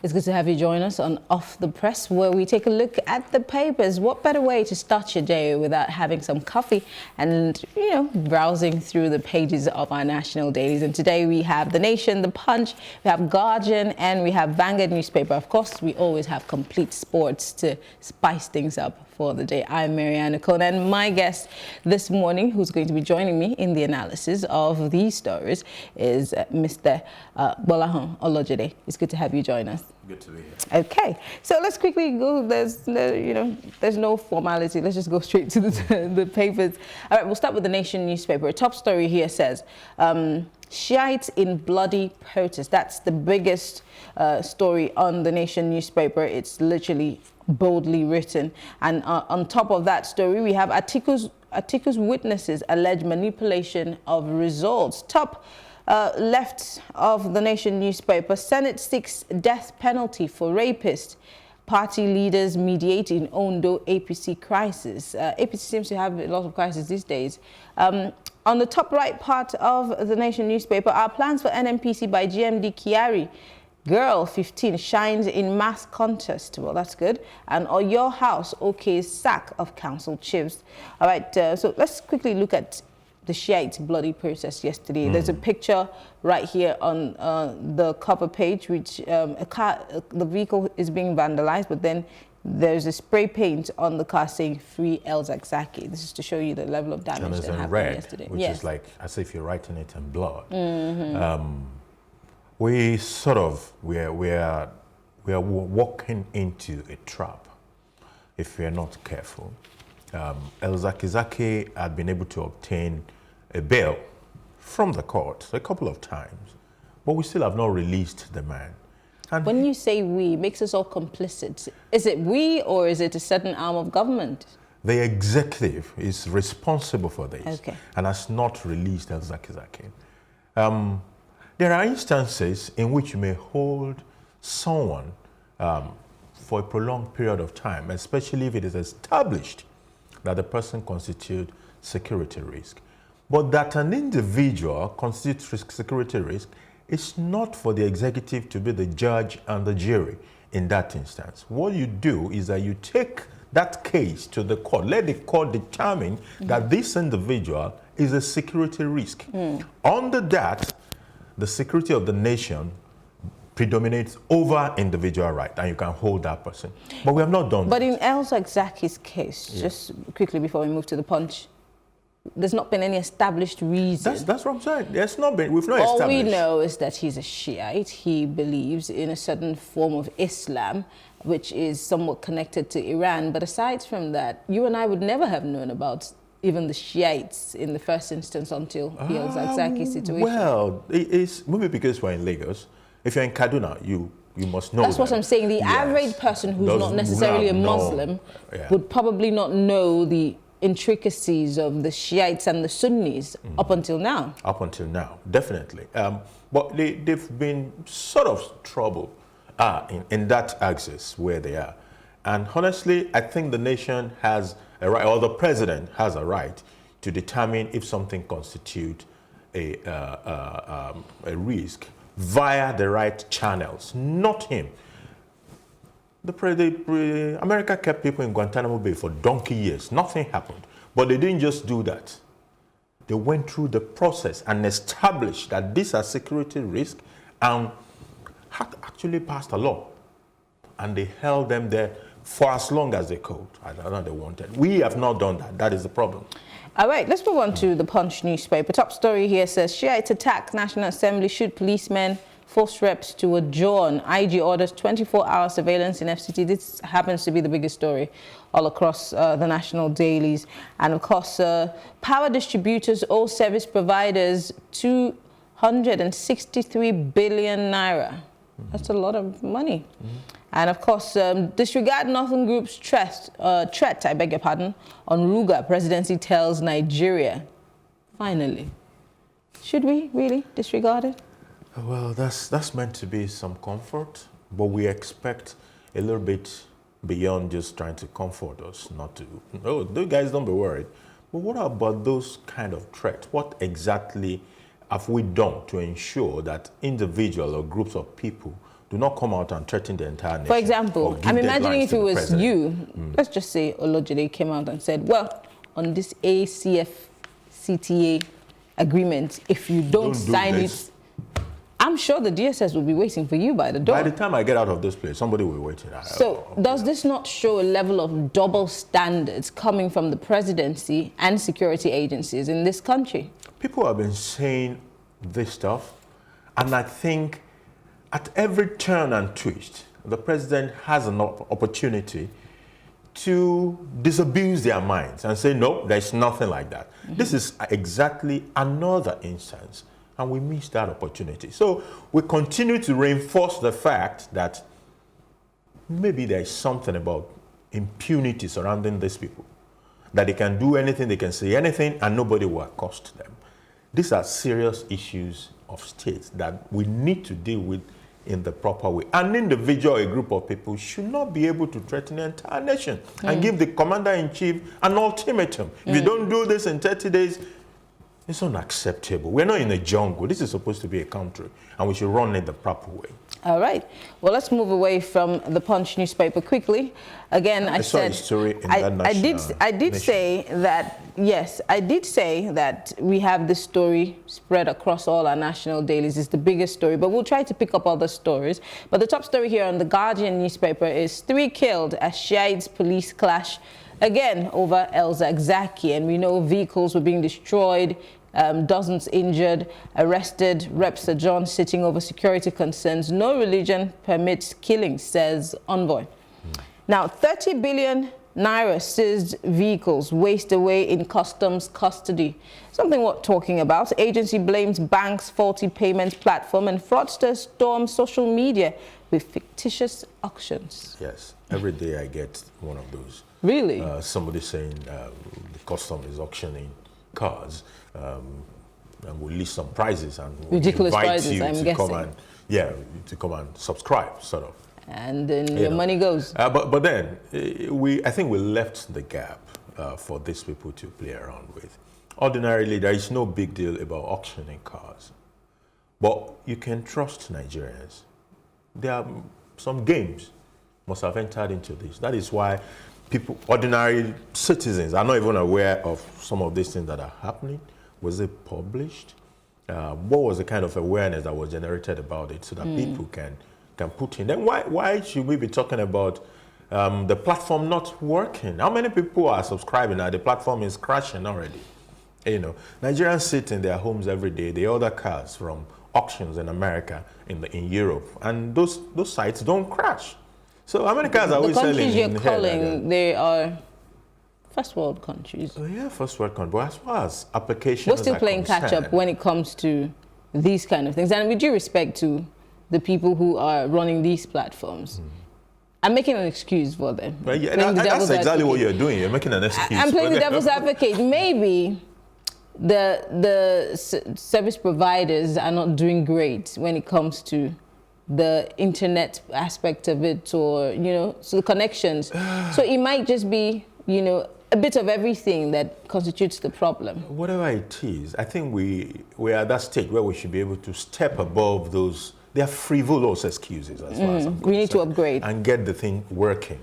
It's good to have you join us on Off the Press, where we take a look at the papers. What better way to start your day without having some coffee and, browsing through the pages of our national dailies. And today we have The Nation, The Punch, we have Guardian, and we have Vanguard newspaper. Of course, we always have complete sports to spice things up for the day. I'm Mariana Kona, and my guest this morning, who's going to be joining me in the analysis of these stories, is Mr. Bolahan Olojede. It's good to have you join us. Good to be here. Okay, so let's quickly go. There's no formality. Let's just go straight to the papers. All right, we'll start with The Nation newspaper. A top story here says, Shiites in bloody protest. That's the biggest story on The Nation newspaper. It's literally boldly written. And on top of that story, we have Atiku's witnesses allege manipulation of results. Top left of The Nation newspaper, Senate seeks death penalty for rapists. Party leaders mediate in Ondo APC crisis. APC seems to have a lot of crises these days. On the top right part of The Nation newspaper, our plans for NMPC by GMD Kiari. Girl 15 shines in mass contest. Well, that's good. And or your house, OK's sack of council chiefs. All right, so let's quickly look at the Shiite bloody protest yesterday. There's a picture right here on the cover page, which the vehicle is being vandalized, but then there's a spray paint on the car saying "Free El Zakzaki." This is to show you the level of damage that happened yesterday. Which is like as if you're writing it in blood. We are walking into a trap if we are not careful. El Zakzaki had been able to obtain a bail from the court a couple of times, but we still have not released the man. And when you say we, it makes us all complicit. Is it we or is it a certain arm of government? The executive is responsible for this and has not released El Zakzaki. There are instances in which you may hold someone for a prolonged period of time, especially if it is established that the person constitutes security risk. But that an individual constitutes security risk is not for the executive to be the judge and the jury in that instance. What you do is that you take that case to the court. Let the court determine that this individual is a security risk. Under that, the security of the nation predominates over individual right, and you can hold that person. But we have not done that. But in El Zakzaki's case, just quickly before we move to the punch, there's not been any established reason. That's what I'm saying. There's not been, we've not established. All we know is that he's a Shiite. He believes in a certain form of Islam, which is somewhat connected to Iran. But aside from that, you and I would never have known about even the Shiites in the first instance until the El Zakzaki situation. Well, it's maybe because we're in Lagos. If you're in Kaduna, you must know. That's what I'm saying. The average person who's not necessarily a Muslim would probably not know the intricacies of the Shiites and the Sunnis up until now. Up until now, definitely. But they've been sort of troubled in that axis where they are. And honestly, I think the nation has a right, or the president has a right, to determine if something constitutes a risk via the right channels, not him. America kept people in Guantanamo Bay for donkey years. Nothing happened. But they didn't just do that. They went through the process and established that these are security risks and had actually passed a law. And they held them there for as long as they could. I don't know they wanted. We have not done that. That is the problem. All right, let's move on to the Punch newspaper. Top story here says, Shiites attack National Assembly, shoot policemen, force reps to adjourn. IG orders 24-hour surveillance in FCT. This happens to be the biggest story all across the national dailies. And of course, power distributors, all service providers, 263 billion naira. That's a lot of money. And of course, disregard Northern Group's threat, I beg your pardon, on Ruga. Presidency tells Nigeria. Finally. Should we really disregard it? Well, that's meant to be some comfort, but we expect a little bit beyond just trying to comfort us, not to, oh, those guys, don't be worried. But what about those kind of threats? What exactly have we done to ensure that individuals or groups of people do not come out and threaten the entire nation. For example, I'm imagining if it was you, let's just say Olojide came out and said, well, on this ACF-CTA agreement, if you don't sign it, I'm sure the DSS will be waiting for you by the door. By the time I get out of this place, somebody will wait. So does this not show a level of double standards coming from the presidency and security agencies in this country? People have been saying this stuff, and I think at every turn and twist, the president has an opportunity to disabuse their minds and say, no, there's nothing like that. This is exactly another instance, and we missed that opportunity. So we continue to reinforce the fact that maybe there's something about impunity surrounding these people, that they can do anything, they can say anything, and nobody will accost them. These are serious issues of state that we need to deal with in the proper way. An individual or a group of people should not be able to threaten the entire nation and give the commander-in-chief an ultimatum. If you don't do this in 30 days, it's unacceptable. We're not in a jungle. This is supposed to be a country, and we should run it the proper way. All right. Well, let's move away from the Punch newspaper quickly. Again, I said, I did say that, yes, I did say that we have this story spread across all our national dailies. It's the biggest story, but we'll try to pick up other stories. But the top story here on the Guardian newspaper is 3 killed as Shiites police clash again over El Zakzaki. And we know vehicles were being destroyed, dozens injured, arrested, Reps Sir John sitting over security concerns. No religion permits killing, says envoy. Now, 30 billion naira seized vehicles waste away in customs custody. Something worth talking about. Agency blames bank's faulty payment platform, and fraudsters storm social media with fictitious auctions. Yes, every day I get one of those. Really? Somebody saying the custom is auctioning cars. And we'll list some prizes and we'll ridiculous invite prizes, you I'm to guessing. come and to come and subscribe, sort of. And then your money goes. But then I think we left the gap for these people to play around with. Ordinarily, there is no big deal about auctioning cars, but you can trust Nigerians. There are some games must have entered into this. That is why people, ordinary citizens, are not even aware of some of these things that are happening. Was it published? What was the kind of awareness that was generated about it so that people can put in? Then why should we be talking about the platform not working? How many people are subscribing now? The platform is crashing already. You know, Nigerians sit in their homes every day. They order cars from auctions in America, in Europe, and those sites don't crash. So how many cars are we selling? The countries you're calling, they are first world countries. Oh, yeah, first world countries. But as far as applications, we're still playing catch up when it comes to these kind of things. And with due respect to the people who are running these platforms, I'm making an excuse for them. But yeah, that's exactly what you're doing. You're making an excuse. I'm playing the devil's advocate. Maybe the service providers are not doing great when it comes to the internet aspect of it, or so the connections. So it might just be a bit of everything that constitutes the problem. Whatever it is, I think we're at that stage where we should be able to step above those. They are frivolous excuses as far as I'm concerned, we need to upgrade and get the thing working.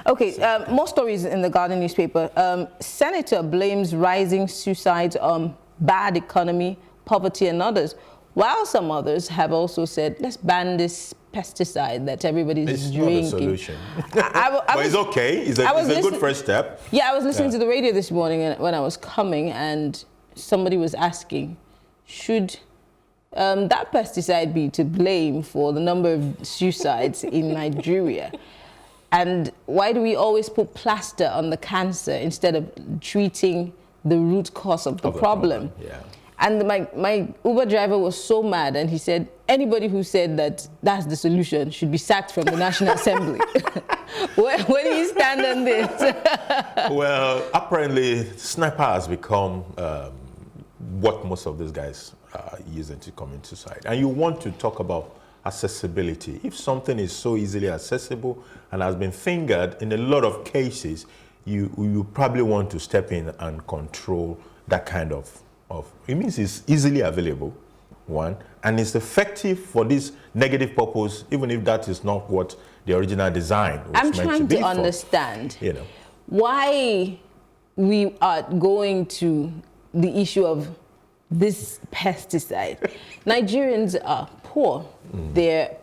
Okay, more stories in the Guardian newspaper. Senator blames rising suicides on bad economy, poverty, and others, while some others have also said, let's ban this pesticide that everybody's drinking. It's not a solution. But it's okay. It's a good first step. Yeah, I was listening to the radio this morning when I was coming, and somebody was asking, should that pesticide be to blame for the number of suicides in Nigeria? And why do we always put plaster on the cancer instead of treating the root cause of the problem? Yeah. And my Uber driver was so mad, and he said, anybody who said that that's the solution should be sacked from the National Assembly. Where do you stand on this? Well, apparently, sniper has become what most of these guys are using to commit suicide. And you want to talk about accessibility. If something is so easily accessible and has been fingered, in a lot of cases, you probably want to step in and control that kind of it means it's easily available. one, and it's effective for this negative purpose, even if that is not what the original design was I'm meant trying to be to understand, for, you know, why we are going to the issue of this pesticide. Nigerians are poor. They're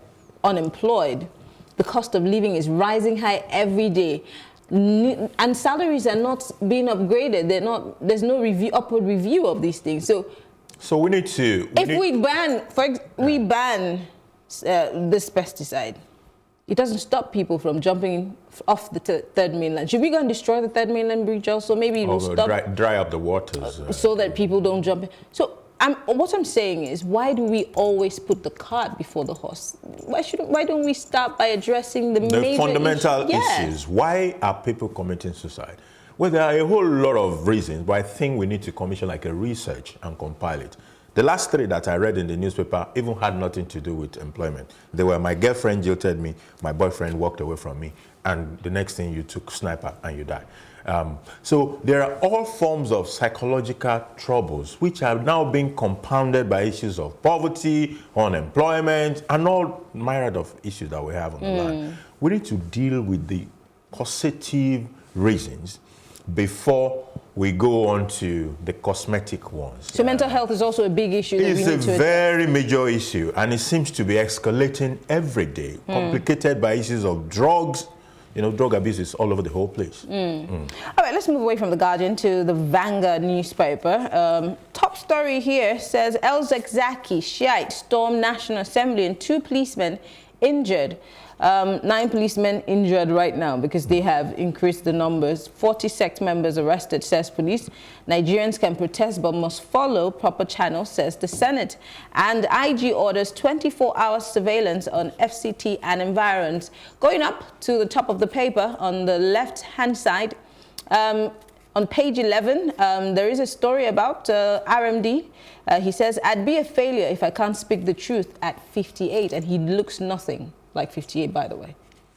unemployed. The cost of living is rising high every day. And salaries are not being upgraded. There's no upward review of these things. So we need to... we ban this pesticide, it doesn't stop people from jumping off the third mainland. Should we go and destroy the third mainland bridge also? Maybe it will stop... Dry up the waters. So that people don't jump in. So what I'm saying is, why do we always put the cart before the horse? Why don't we start by addressing the major fundamental issues? Why are people committing suicide? Well, there are a whole lot of reasons, but I think we need to commission like a research and compile it. The last 3 that I read in the newspaper even had nothing to do with employment. They were, my girlfriend jilted me, my boyfriend walked away from me, and the next thing you took sniper and you died. So there are all forms of psychological troubles which are now being compounded by issues of poverty, unemployment, and all myriad of issues that we have on the land. We need to deal with the causative reasons before we go on to the cosmetic ones. So mental health is also a big issue that we need to address. It's a very major issue, and it seems to be escalating every day, complicated by issues of drugs. You know, drug abuse is all over the whole place. All right, let's move away from the Guardian to the Vanguard newspaper. Top story here says El Zakzaki Shiite stormed National Assembly and 2 policemen injured. 9 policemen injured right now because they have increased the numbers. 40 sect members arrested, says police. Nigerians can protest but must follow proper channels, says the Senate. And IG orders 24-hour surveillance on FCT and environs. Going up to the top of the paper on the left-hand side, on page 11, there is a story about RMD. He says, I'd be a failure if I can't speak the truth at 58, and he looks nothing like 58, by the way.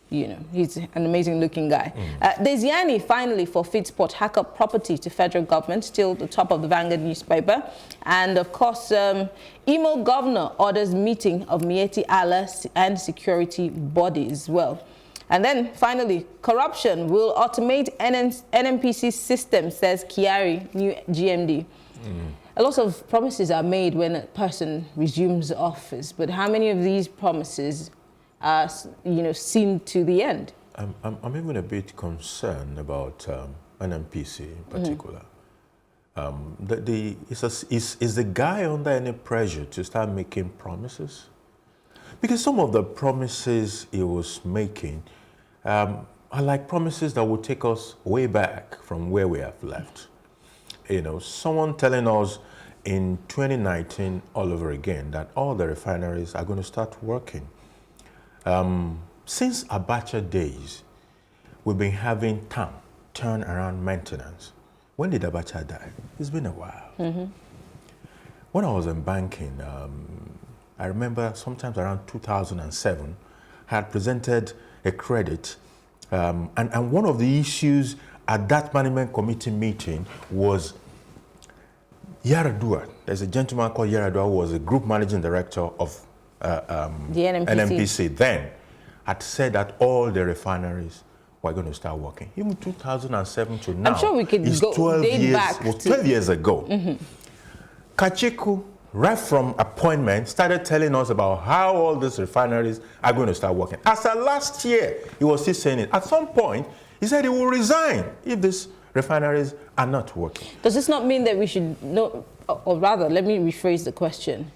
You know, he's an amazing looking guy. Desiani finally forfeits Port Harcourt property to federal government, still the top of the Vanguard newspaper. And of course, Imo governor orders meeting of Mieti Allah and security bodies. Well, and then finally, corruption will automate NNPC system, says Kiari, new GMD. A lot of promises are made when a person resumes office, but how many of these promises are, seen to the end? I'm even a bit concerned about NNPC in particular. Is the guy under any pressure to start making promises? Because some of the promises he was making are like promises that will take us way back from where we have left. You know, someone telling us in 2019 all over again that all the refineries are going to start working. Since Abacha days, we've been having turnaround maintenance. When did Abacha die? It's been a while. When I was in banking, I remember sometimes around 2007, I had presented a credit, and one of the issues at that management committee meeting was Yaradua. There's a gentleman called Yaradua who was a group managing director of the NNPC then, had said that all the refineries were going to start working. Even 2007 to now, I'm sure we could go 12 years, back well, 12 years ago. Kachiku, right from appointment, started telling us about how all these refineries are going to start working. As of last year, he was still saying it. At some point, he said he will resign if these refineries are not working. Does this not mean that we should know, or rather, let me rephrase the question.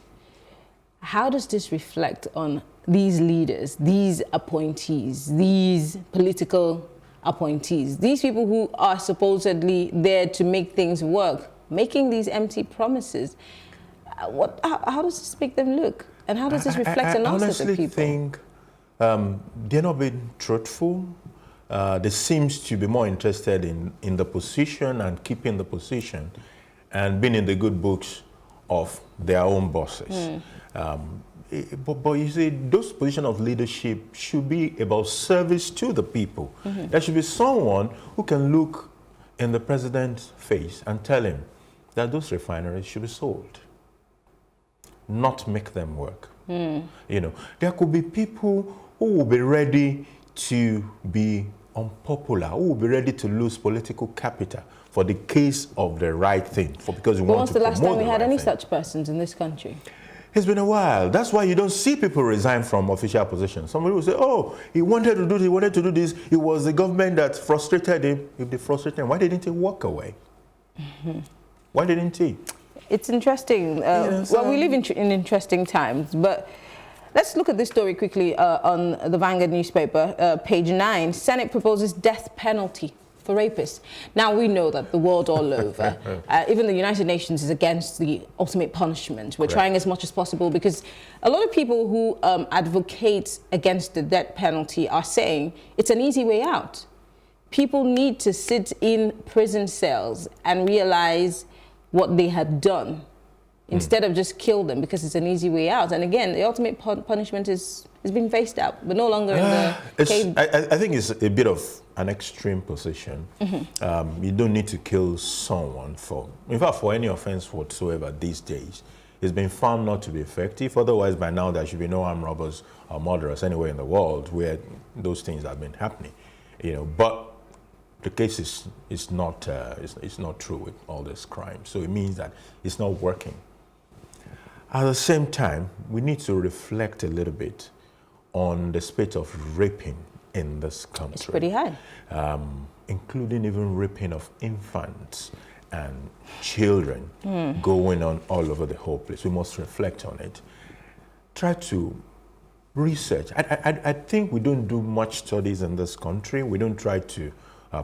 How does this reflect on these leaders, these appointees, these political appointees, these people who are supposedly there to make things work, making these empty promises? How does this make them look? And how does this reflect on us as a people? I honestly think they're not being truthful. They seem to be more interested in the position and keeping the position and being in the good books of their own bosses. But you see, those positions of leadership should be about service to the people. There should be someone who can look in the president's face and tell him that those refineries should be sold. not make them work. You know, there could be people who will be ready to be unpopular, who will be ready to lose political capital for the case of the right thing, because we want to promote the right thing. When was the last time we had any such persons in this country? It's been a while. That's why you don't see people resign from official positions. Some people say, oh, he wanted to do this, he wanted to do this. It was the government that frustrated him. If they frustrated him, why didn't he walk away? Why didn't he? It's interesting. Well, we live in interesting times, but let's look at this story quickly on the Vanguard newspaper, page 9. Senate proposes death penalty for rapists. Now we know that the world all over, even the United Nations is against the ultimate punishment. We're trying as much as possible, because a lot of people who advocate against the death penalty are saying it's an easy way out. People need to sit in prison cells and realize what they have done instead of just kill them, because it's an easy way out. And again, the ultimate punishment is being phased out. We're no longer in the cave. I think it's a bit of an extreme position. You don't need to kill someone in fact, for any offense whatsoever these days. It's been found not to be effective. Otherwise, by now, there should be no armed robbers or murderers anywhere in the world where those things have been happening. You know, but the case is not true with all this crime. So it means that it's not working. At the same time, we need to reflect a little bit on the spate of raping in this country. It's pretty high. Including even raping of infants and children going on all over the whole place. We must reflect on it. Try to research. I think we don't do much studies in this country. We don't try to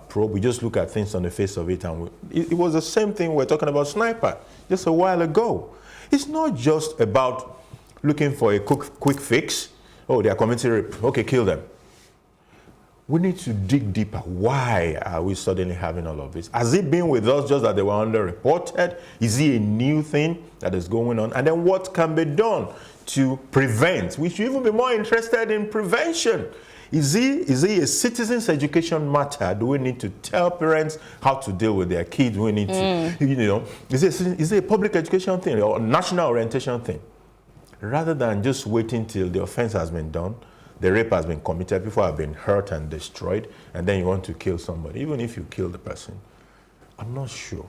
probe. We just look at things on the face of it. And it was the same thing we were talking about sniper just a while ago. It's not just about looking for a quick fix. Oh, they are committing rape. Okay, kill them. We need to dig deeper. Why are we suddenly having all of this? Has it been with us just that they were underreported? Is it a new thing that is going on? And then what can be done to prevent? We should even be more interested in prevention. Is it a citizens' education matter? Do we need to tell parents how to deal with their kids? Do we need to, you know, is it a public education thing or a national orientation thing? Rather than just waiting till the offense has been done, the rape has been committed, people have been hurt and destroyed, and then you want to kill somebody. Even if you kill the person, I'm not sure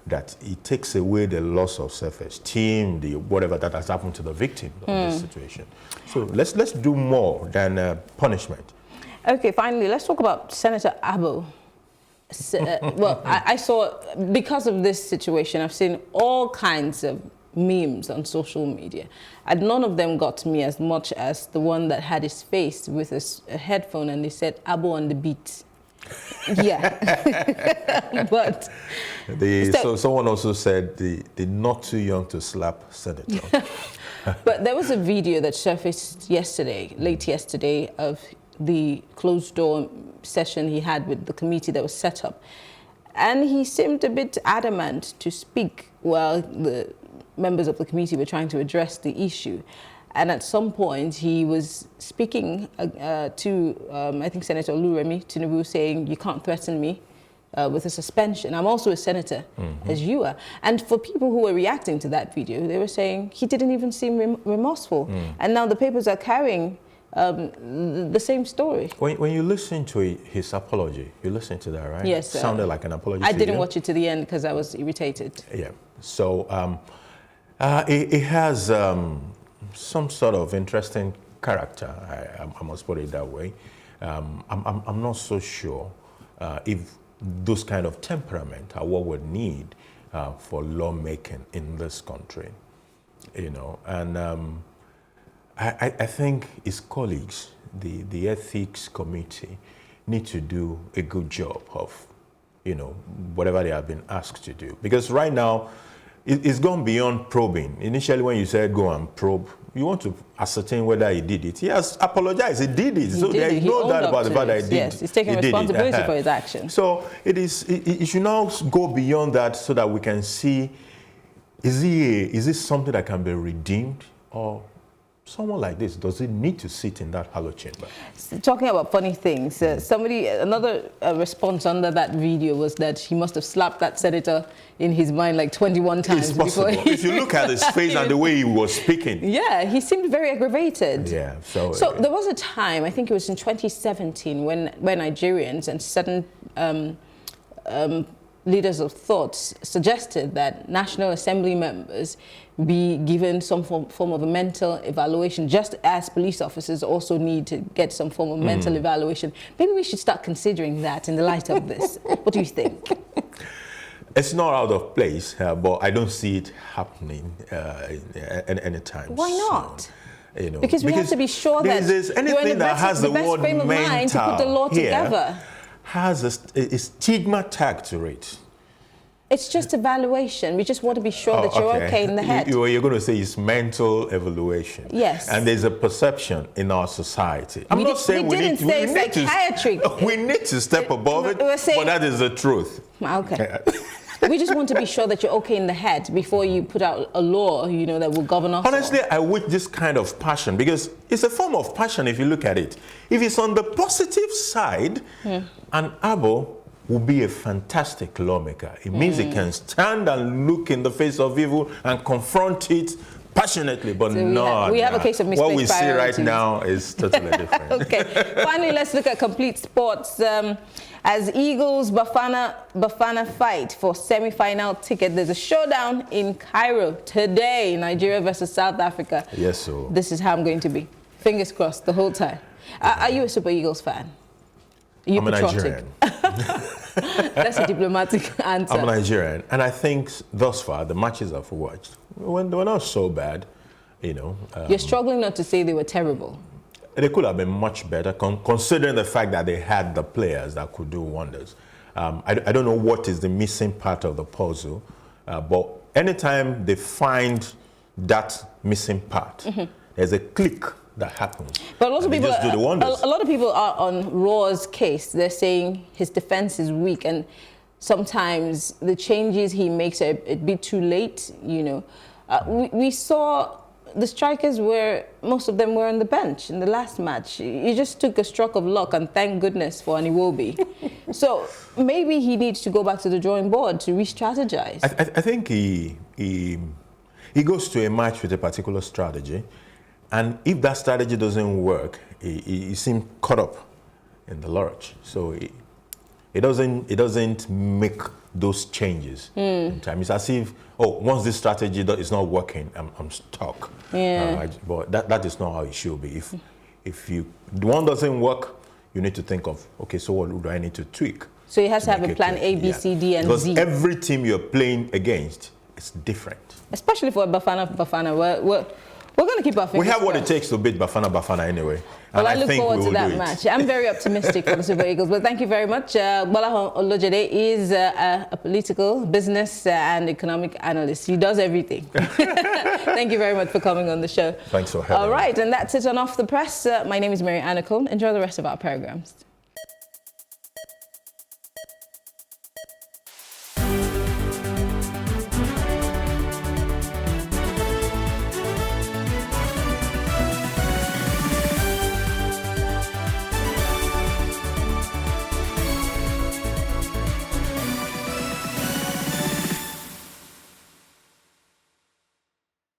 that it takes away the loss of self-esteem, the whatever that has happened to the victim of this situation. So let's do more than punishment. Okay, finally, let's talk about Senator Abo. Well, I saw, because of this situation, I've seen all kinds of memes on social media, and none of them got me as much as the one that had his face with a headphone and they said Abo on the beat. Yeah. But so someone also said the not too young to slap senator. But there was a video that surfaced late yesterday, of the closed door session he had with the committee that was set up, and he seemed a bit adamant to speak while the members of the committee were trying to address the issue. And at some point, he was speaking to, I think, Senator Oluremi Tinubu, saying, you can't threaten me with a suspension. I'm also a senator, as you are. And for people who were reacting to that video, they were saying he didn't even seem remorseful. And now the papers are carrying the same story. When you listen to his apology, you listen to that, right? Yes. It sounded like an apology. I didn't watch it to the end because I was irritated. Yeah. So it has some sort of interesting character, I must put it that way. I'm not so sure if those kind of temperament are what we need for lawmaking in this country, you know. And I think his colleagues, the ethics committee, need to do a good job of, you know, whatever they have been asked to do. Because right now, it's gone beyond probing. Initially, when you said go and probe, you want to ascertain whether he did it. He has apologized. He did it. So there is no doubt about the fact that he did. Yes, he's taking responsibility for his actions. So it should now go beyond that so that we can see, is this something that can be redeemed, or someone like this, does he need to sit in that hollow chamber? Talking about funny things, another response under that video was that he must have slapped that senator in his mind like 21 times. It's possible. If you look at his face and the way he was speaking. Yeah, he seemed very aggravated. Yeah. So there was a time, I think it was in 2017, when Nigerians and certain leaders of thought suggested that National Assembly members be given some form of a mental evaluation, just as police officers also need to get some form of mental evaluation. Maybe we should start considering that in the light of this. What do you think? It's not out of place, but I don't see it happening anytime Why not? soon. You know, because we have to be sure that there's anything that has the word frame of mind to put the law together. Has a stigma tag to it. It's just evaluation. We just want to be sure that you're okay in the head. You're going to say it's mental evaluation. Yes. And there's a perception in our society. I'm not saying we need to step above it, but that is the truth. Okay. We just want to be sure that you're okay in the head before you put out a law, you know, that will govern us. Honestly, I wish this kind of passion, because it's a form of passion if you look at it. If it's on the positive side, an Abo will be a fantastic lawmaker. It means he can stand and look in the face of evil and confront it passionately, but so we have a case of misplaced what we priorities. See right now is totally different. Okay, finally, let's look at complete sports. As Eagles Bafana fight for semi-final ticket, there's a showdown in Cairo today, Nigeria versus South Africa. Yes, sir. This is how I'm going to be. Fingers crossed the whole time. Are you a Super Eagles fan? I'm a Nigerian. That's a diplomatic answer. I'm a Nigerian, and I think thus far the matches I've watched, they were not so bad, you know. You're struggling not to say they were terrible. They could have been much better, considering the fact that they had the players that could do wonders. I don't know what is the missing part of the puzzle, but anytime they find that missing part, there's a click that happens. But a lot of people are on Raw's case. They're saying his defense is weak, and sometimes the changes he makes are a bit too late. You know, we saw the strikers most of them were on the bench in the last match. He just took a stroke of luck, and thank goodness for Aniwobi. So maybe he needs to go back to the drawing board to re-strategize. I think he goes to a match with a particular strategy. And if that strategy doesn't work, he seems caught up in the lurch. So it doesn't make those changes in time. It's as if, once this strategy is not working, I'm stuck. Yeah. But that is not how it should be. If one doesn't work, you need to think of, okay, so what do I need to tweak? So you have to have a plan A, B, C, D, and Z. Because every team you're playing against is different. Especially for Bafana. We're going to keep our fingers We have what crossed. it takes to beat Bafana anyway. Well, I look forward to that match. I'm very optimistic for the Super Eagles. But thank you very much. Bola Olojede is a political, business, and economic analyst. He does everything. Thank you very much for coming on the show. Thanks for having me. All right, and that's it on Off the Press. My name is Mary Anna Cole. Enjoy the rest of our programs.